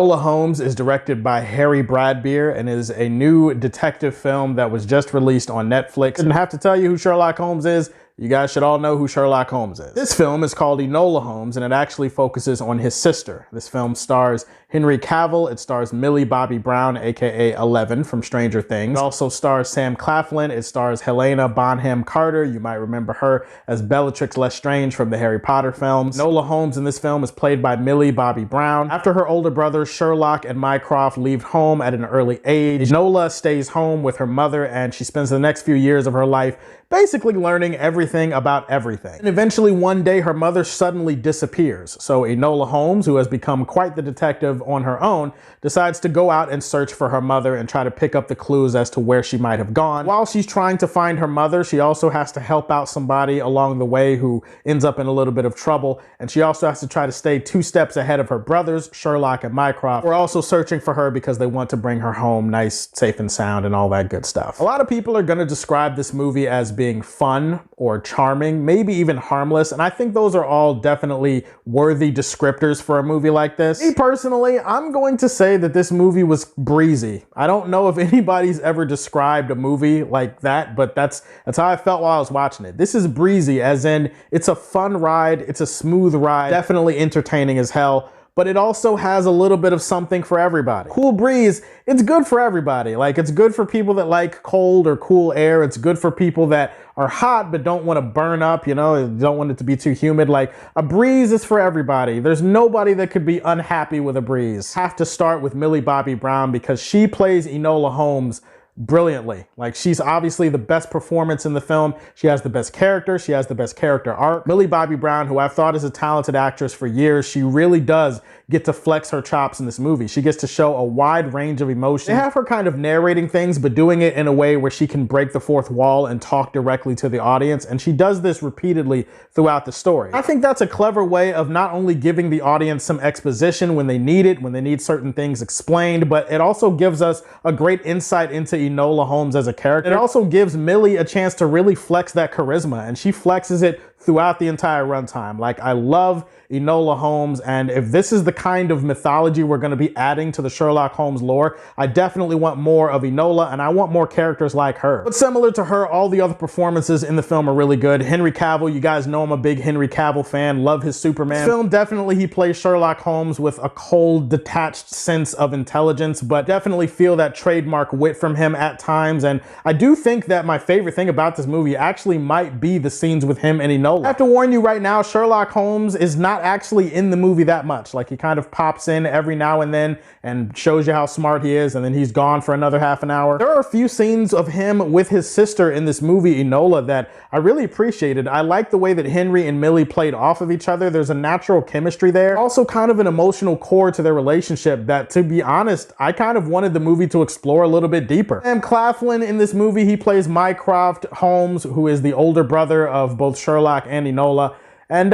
Enola Holmes is directed by Harry Bradbeer and is a new detective film that was just released on Netflix. Didn't have to tell you who Sherlock Holmes is. You guys should all know who Sherlock Holmes is. This film is called Enola Holmes, and it actually focuses on his sister. This film stars Henry Cavill. It stars Millie Bobby Brown, aka Eleven from Stranger Things. It also stars Sam Claflin. It stars Helena Bonham Carter. You might remember her as Bellatrix Lestrange from the Harry Potter films. Enola Holmes in this film is played by Millie Bobby Brown. After her older brothers Sherlock and Mycroft leave home at an early age, Enola stays home with her mother, and she spends the next few years of her life basically learning everything about everything. And eventually one day her mother suddenly disappears. So Enola Holmes, who has become quite the detective on her own, decides to go out and search for her mother and try to pick up the clues as to where she might have gone. While she's trying to find her mother, she also has to help out somebody along the way who ends up in a little bit of trouble. And she also has to try to stay 2 steps ahead of her brothers, Sherlock and Mycroft. We're also searching for her because they want to bring her home nice, safe and sound and all that good stuff. A lot of people are going to describe this movie as being fun or charming, maybe even harmless, and I think those are all definitely worthy descriptors for a movie like this. Me personally, I'm going to say that this movie was breezy. I don't know if anybody's ever described a movie like that, but that's how I felt while I was watching it. This is breezy, as in it's a fun ride, it's a smooth ride, definitely entertaining as hell, but it also has a little bit of something for everybody. Cool breeze, it's good for everybody. Like, it's good for people that like cold or cool air. It's good for people that are hot but don't want to burn up, you know, don't want it to be too humid. Like, a breeze is for everybody. There's nobody that could be unhappy with a breeze. Have to start with Millie Bobby Brown because she plays Enola Holmes brilliantly. Like, she's obviously the best performance in the film. She has the best character. She has the best character arc. Millie Bobby Brown, who I've thought is a talented actress for years, she really does get to flex her chops in this movie. She gets to show a wide range of emotions. They have her kind of narrating things, but doing it in a way where she can break the fourth wall and talk directly to the audience. And she does this repeatedly throughout the story. I think that's a clever way of not only giving the audience some exposition when they need it, when they need certain things explained, but it also gives us a great insight into Enola Holmes as a character. It also gives Millie a chance to really flex that charisma, and she flexes it throughout the entire runtime. Like, I love Enola Holmes, and if this is the kind of mythology we're going to be adding to the Sherlock Holmes lore, I definitely want more of Enola, and I want more characters like her. But similar to her, all the other performances in the film are really good. Henry Cavill, you guys know I'm a big Henry Cavill fan, love his Superman. This film, definitely he plays Sherlock Holmes with a cold, detached sense of intelligence, but definitely feel that trademark wit from him at times. And I do think that my favorite thing about this movie actually might be the scenes with him and Enola. I have to warn you right now, Sherlock Holmes is not actually in the movie that much. Like, he kind of pops in every now and then and shows you how smart he is, and then he's gone for another half an hour. There are a few scenes of him with his sister in this movie, Enola, that I really appreciated. I like the way that Henry and Millie played off of each other. There's a natural chemistry there. Also kind of an emotional core to their relationship that, to be honest, I kind of wanted the movie to explore a little bit deeper. Sam Claflin in this movie, he plays Mycroft Holmes, who is the older brother of both Sherlock and Enola. And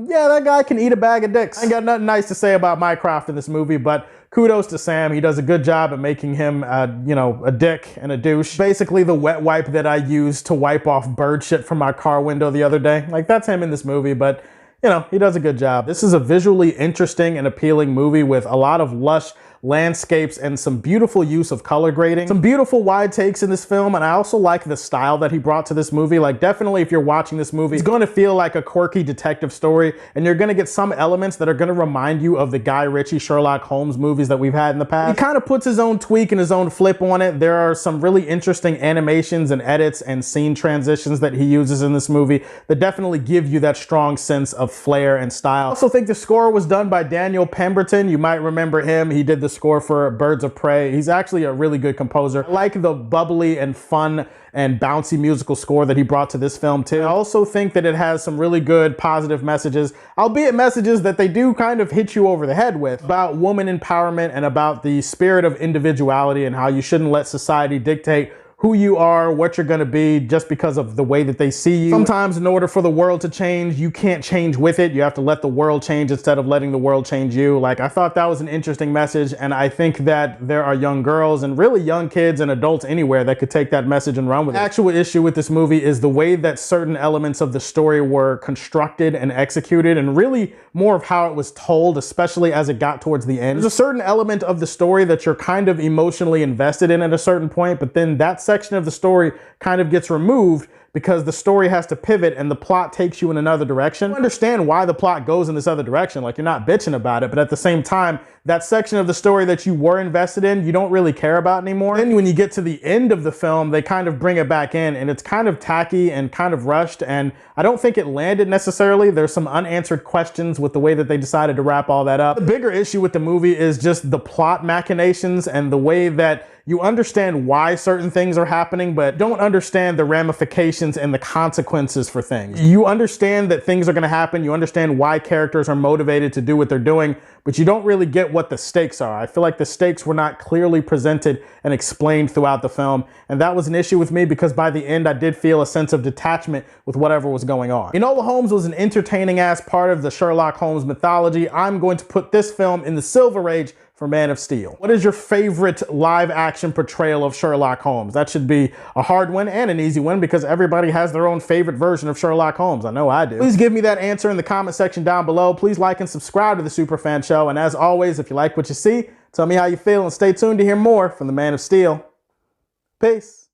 yeah, that guy can eat a bag of dicks. I ain't got nothing nice to say about Mycroft in this movie, but kudos to Sam. He does a good job at making him, you know, a dick and a douche. Basically the wet wipe that I used to wipe off bird shit from my car window the other day. Like, that's him in this movie, but you know, he does a good job. This is a visually interesting and appealing movie with a lot of lush landscapes and some beautiful use of color grading. Some beautiful wide takes in this film, and I also like the style that he brought to this movie. Like, definitely if you're watching this movie, it's going to feel like a quirky detective story, and you're going to get some elements that are going to remind you of the Guy Ritchie Sherlock Holmes movies that we've had in the past. He kind of puts his own tweak and his own flip on it. There are some really interesting animations and edits and scene transitions that he uses in this movie that definitely give you that strong sense of flair and style. I also think the score was done by Daniel Pemberton. You might remember him. He did the score for Birds of Prey. He's actually a really good composer. I like the bubbly and fun and bouncy musical score that he brought to this film too. I also think that it has some really good positive messages, albeit messages that they do kind of hit you over the head with, about woman empowerment and about the spirit of individuality and how you shouldn't let society dictate who you are, what you're going to be, just because of the way that they see you. Sometimes in order for the world to change, you can't change with it. You have to let the world change instead of letting the world change you. Like, I thought that was an interesting message, and I think that there are young girls and really young kids and adults anywhere that could take that message and run with it. The actual issue with this movie is the way that certain elements of the story were constructed and executed, and really more of how it was told, especially as it got towards the end. There's a certain element of the story that you're kind of emotionally invested in at a certain point, but then that section of the story kind of gets removed because the story has to pivot and the plot takes you in another direction. You understand why the plot goes in this other direction, like you're not bitching about it, but at the same time, that section of the story that you were invested in, you don't really care about anymore. Then when you get to the end of the film, they kind of bring it back in, and it's kind of tacky and kind of rushed, and I don't think it landed necessarily. There's some unanswered questions with the way that they decided to wrap all that up. The bigger issue with the movie is just the plot machinations and the way that you understand why certain things are happening, but don't understand the ramifications and the consequences for things. You understand that things are going to happen. You understand why characters are motivated to do what they're doing, but you don't really get what the stakes are. I feel like the stakes were not clearly presented and explained throughout the film, and that was an issue with me because by the end, I did feel a sense of detachment with whatever was going on. Enola Holmes was an entertaining ass part of the Sherlock Holmes mythology. I'm going to put this film in the Silver Age for Man of Steel. What is your favorite live action portrayal of Sherlock Holmes? That should be a hard one and an easy one because everybody has their own favorite version of Sherlock Holmes. I know I do. Please give me that answer in the comment section down below. Please like and subscribe to the Superfan Show. And as always, if you like what you see, tell me how you feel and stay tuned to hear more from the Man of Steel. Peace.